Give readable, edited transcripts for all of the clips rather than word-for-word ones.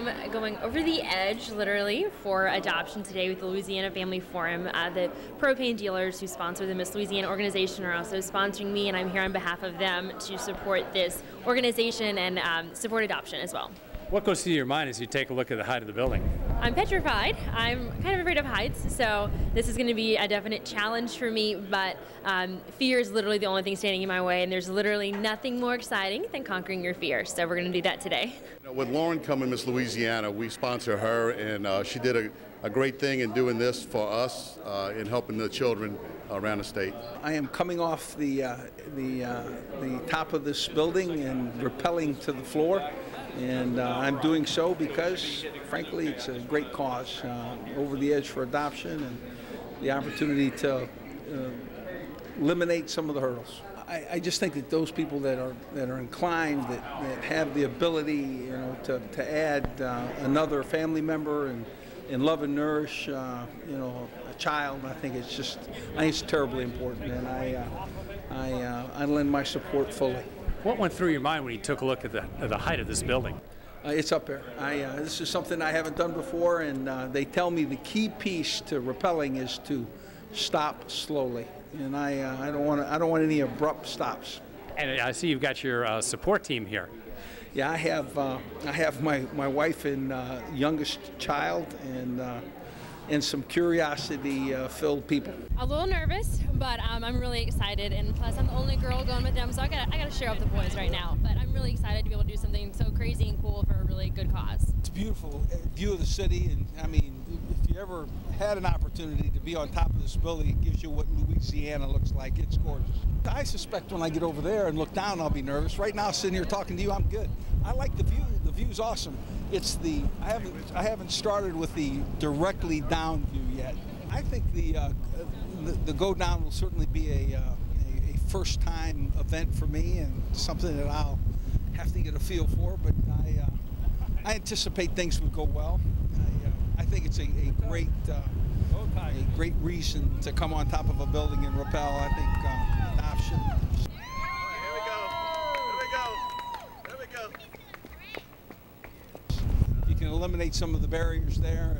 am going over the edge, literally, for adoption today with the Louisiana Family Forum. The Propane Dealers, who sponsor the Miss Louisiana organization, are also sponsoring me, and I'm here on behalf of them to support this organization and support adoption as well. What goes through your mind as you take a look at the height of the building? I'm petrified. I'm kind of afraid of heights, so this is going to be a definite challenge for me, but fear is literally the only thing standing in my way, and there's literally nothing more exciting than conquering your fear, so we're going to do that today. With Lauren coming, Miss Louisiana, we sponsor her, and she did a great thing in doing this for us in helping the children around the state. I am coming off the top of this building and rappelling to the floor. And I'm doing so because, frankly, it's a great cause, over the edge for adoption and the opportunity to eliminate some of the hurdles. I just think that those people that are inclined, that have the ability, to add another family member and love and nourish, a child, I think it's terribly important, and I lend my support fully. What went through your mind when you took a look at the height of this building? It's up there. This is something I haven't done before, and they tell me the key piece to rappelling is to stop slowly, and I don't want any abrupt stops. And I see you've got your support team here. Yeah, I have my wife and youngest child and some curiosity-filled people. A little nervous, but I'm really excited, and plus I'm the only girl going with them, so I gotta share off the boys right now. But I'm really excited to be able to do something so crazy and cool for a really good cause. It's a beautiful view of the city, and I mean, if you ever had an opportunity to be on top of this building, it gives you what Louisiana looks like. It's gorgeous. I suspect when I get over there and look down, I'll be nervous. Right now, sitting here talking to you, I'm good. I like the view. The view's awesome. It's I haven't started with the directly down view yet. I think the go down will certainly be a first time event for me, and something that I'll have to get a feel for. But I anticipate things would go well. I think it's a great reason to come on top of a building and rappel. I think adoption. You can eliminate some of the barriers there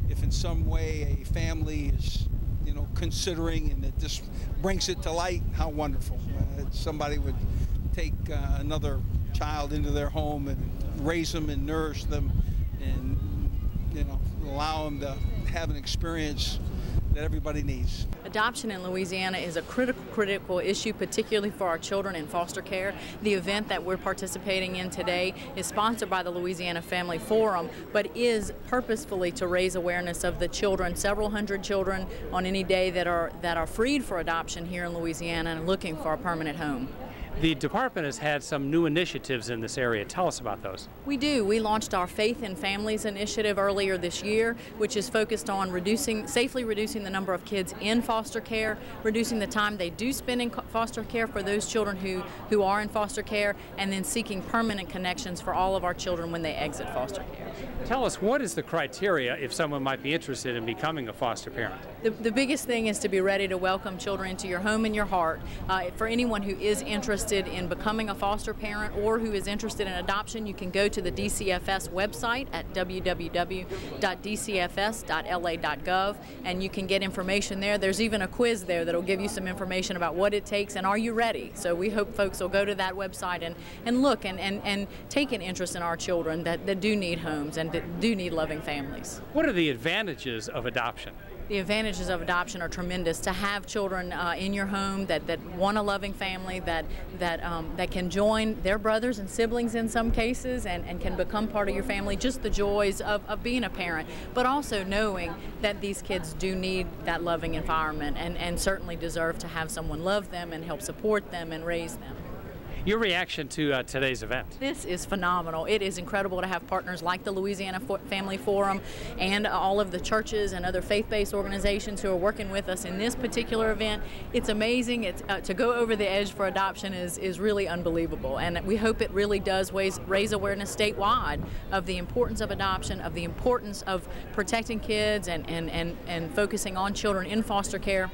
if in some way a family is considering, and it just brings it to light. How wonderful somebody would take another child into their home and raise them and nourish them, and allow them to have an experience that everybody needs. Adoption in Louisiana is a critical issue, particularly for our children in foster care. The event that we're participating in today is sponsored by the Louisiana Family Forum, but is purposefully to raise awareness of the children, several hundred children on any day that are freed for adoption here in Louisiana and looking for a permanent home. The department has had some new initiatives in this area. Tell us about those. We do. We launched our Faith in Families initiative earlier this year, which is focused on safely reducing the number of kids in foster care, reducing the time they do spend in foster care for those children who are in foster care, and then seeking permanent connections for all of our children when they exit foster care. Tell us, what is the criteria if someone might be interested in becoming a foster parent? The biggest thing is to be ready to welcome children into your home and your heart. For anyone who is interested in becoming a foster parent or who is interested in adoption, you can go to the DCFS website at www.dcfs.la.gov, and you can get information there. There's even a quiz there that'll give you some information about what it takes and are you ready. So we hope folks will go to that website and look and take an interest in our children that do need homes and that do need loving families. What are the advantages of adoption? The advantages of adoption are tremendous. To have children in your home that want a loving family, that can join their brothers and siblings in some cases and can become part of your family, just the joys of being a parent, but also knowing that these kids do need that loving environment and certainly deserve to have someone love them and help support them and raise them. Your reaction to today's event? This is phenomenal. It is incredible to have partners like the Louisiana Family Forum and all of the churches and other faith-based organizations who are working with us in this particular event. It's amazing. To go over the edge for adoption is really unbelievable, and we hope it really does raise awareness statewide of the importance of adoption, of the importance of protecting kids and focusing on children in foster care.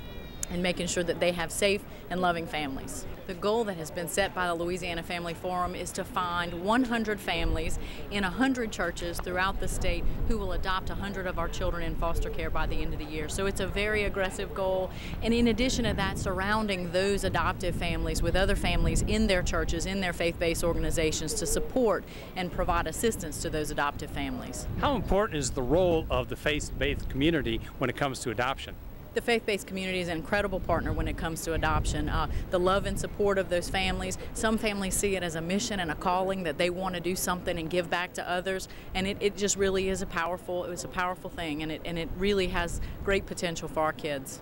and making sure that they have safe and loving families. The goal that has been set by the Louisiana Family Forum is to find 100 families in 100 churches throughout the state who will adopt 100 of our children in foster care by the end of the year. So it's a very aggressive goal. And in addition to that, surrounding those adoptive families with other families in their churches, in their faith-based organizations to support and provide assistance to those adoptive families. How important is the role of the faith-based community when it comes to adoption? The faith-based community is an incredible partner when it comes to adoption. The love and support of those families. Some families see it as a mission and a calling that they want to do something and give back to others, and it just really is a powerful thing, and it really has great potential for our kids.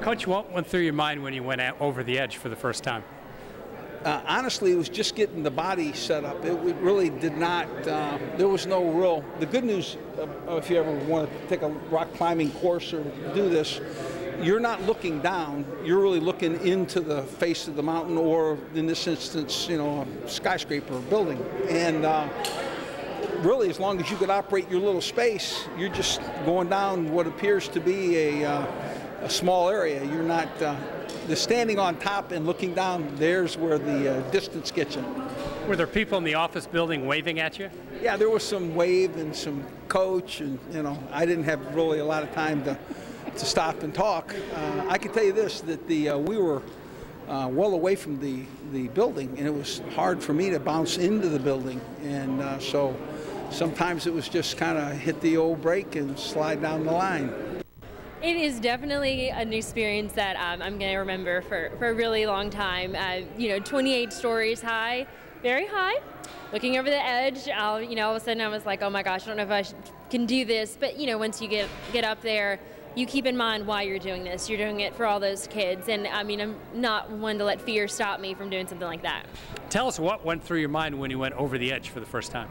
Coach, what went through your mind when you went out over the edge for the first time? Honestly, it was just getting the body set up. It really did not, there was no real, the good news, if you ever want to take a rock climbing course or do this, you're not looking down, you're really looking into the face of the mountain, or in this instance, you know, a skyscraper or building. And really, as long as you could operate your little space, you're just going down what appears to be a small area. You're not, the standing on top and looking down, there's where the distance gets you. Were there people in the office building waving at you? Yeah, there was some wave and some coach, and you know, I didn't have really a lot of time to stop and talk. I can tell you this, that we were well away from the building, and it was hard for me to bounce into the building, and so sometimes it was just kind of hit the old brake and slide down the line. It is definitely an experience that I'm going to remember for a really long time. You know, 28 stories high, very high. Looking over the edge, you know, all of a sudden I was like, oh my gosh, I don't know if I can do this. But, you know, once you get up there, you keep in mind why you're doing this. You're doing it for all those kids. And, I mean, I'm not one to let fear stop me from doing something like that. Tell us what went through your mind when you went over the edge for the first time.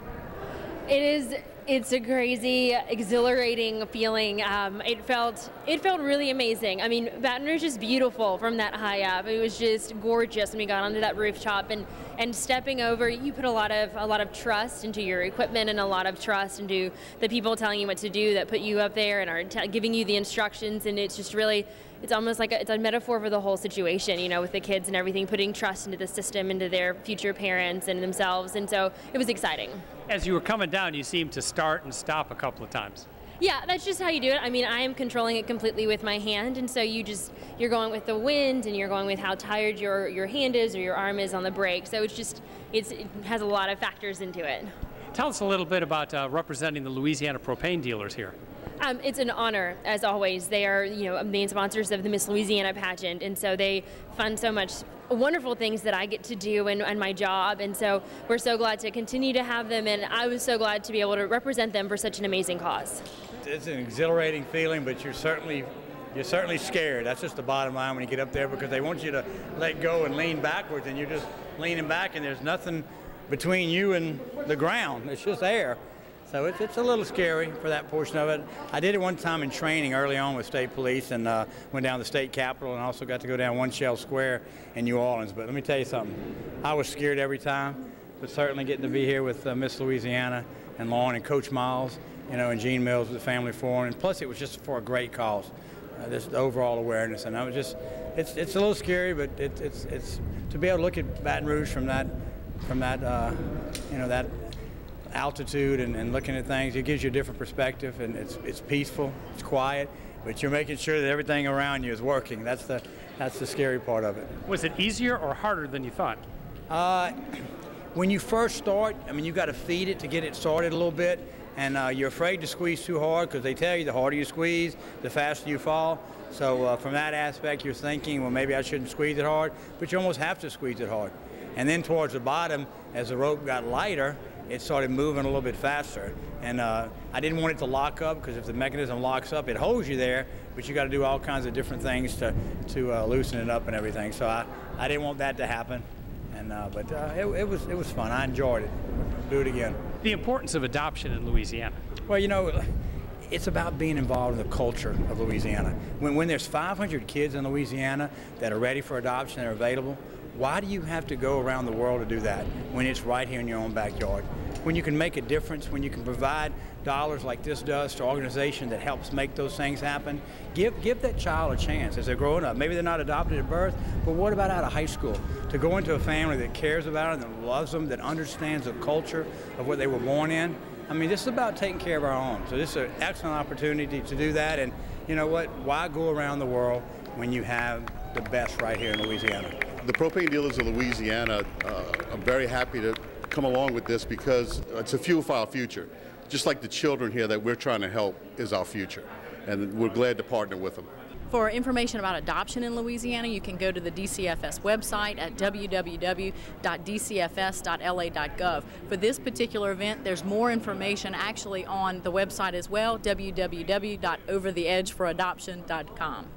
It's a crazy, exhilarating feeling. It felt really amazing. I mean, Baton Rouge is beautiful from that high up. It was just gorgeous when we got onto that rooftop, and stepping over, you put a lot of trust into your equipment and a lot of trust into the people telling you what to do that put you up there and are giving you the instructions, and it's just really, it's almost like it's a metaphor for the whole situation, you know, with the kids and everything, putting trust into the system, into their future parents and themselves, and so it was exciting. As you were coming down, you seemed to start and stop a couple of times. Yeah, that's just how you do it. I mean, I am controlling it completely with my hand, and so you're going with the wind, and you're going with how tired your hand is or your arm is on the brake. So it has a lot of factors into it. Tell us a little bit about representing the Louisiana Propane Dealers here. It's an honor, as always. They are, you know, main sponsors of the Miss Louisiana pageant, and so they fund so much wonderful things that I get to do in my job, and so we're so glad to continue to have them, and I was so glad to be able to represent them for such an amazing cause. It's an exhilarating feeling, but you're certainly scared. That's just the bottom line when you get up there, because they want you to let go and lean backwards, and you're just leaning back, and there's nothing between you and the ground. It's just air. So it's a little scary for that portion of it. I did it one time in training early on with state police, and went down to the state capitol, and also got to go down One Shell Square in New Orleans. But let me tell you something. I was scared every time, but certainly getting to be here with Miss Louisiana and Lauren and Coach Miles, you know, and Gene Mills with the Family Forum, and plus it was just for a great cause. This overall awareness, and I was just, it's a little scary, but it's to be able to look at Baton Rouge from that you know, that altitude and looking at things, it gives you a different perspective, and it's peaceful, it's quiet, but you're making sure that everything around you is working. That's the scary part of it. Was it easier or harder than you thought? When you first start, I mean, you got to feed it to get it started a little bit, and you're afraid to squeeze too hard, because they tell you the harder you squeeze, the faster you fall. So from that aspect, you're thinking, well, maybe I shouldn't squeeze it hard, but you almost have to squeeze it hard. And then towards the bottom, as the rope got lighter, it started moving a little bit faster. And I didn't want it to lock up, because if the mechanism locks up, it holds you there, but you got to do all kinds of different things to loosen it up and everything. So I didn't want that to happen. And but it was fun. I enjoyed it. Do it again. The importance of adoption in Louisiana. Well, you know, It's about being involved in the culture of Louisiana. When there's 500 kids in Louisiana that are ready for adoption and are available, why do you have to go around the world to do that when it's right here in your own backyard? When you can make a difference, when you can provide dollars like this does to an organization that helps make those things happen, give that child a chance as they're growing up. Maybe they're not adopted at birth, but what about out of high school? To go into a family that cares about them, that loves them, that understands the culture of what they were born in. I mean, this is about taking care of our own. So this is an excellent opportunity to do that. And you know what? Why go around the world when you have the best right here in Louisiana? The propane dealers of Louisiana are very happy to come along with this because it's a fuel for our future. Just like the children here that we're trying to help is our future. And we're glad to partner with them. For information about adoption in Louisiana, you can go to the DCFS website at www.dcfs.la.gov. For this particular event, there's more information actually on the website as well, www.overtheedgeforadoption.com.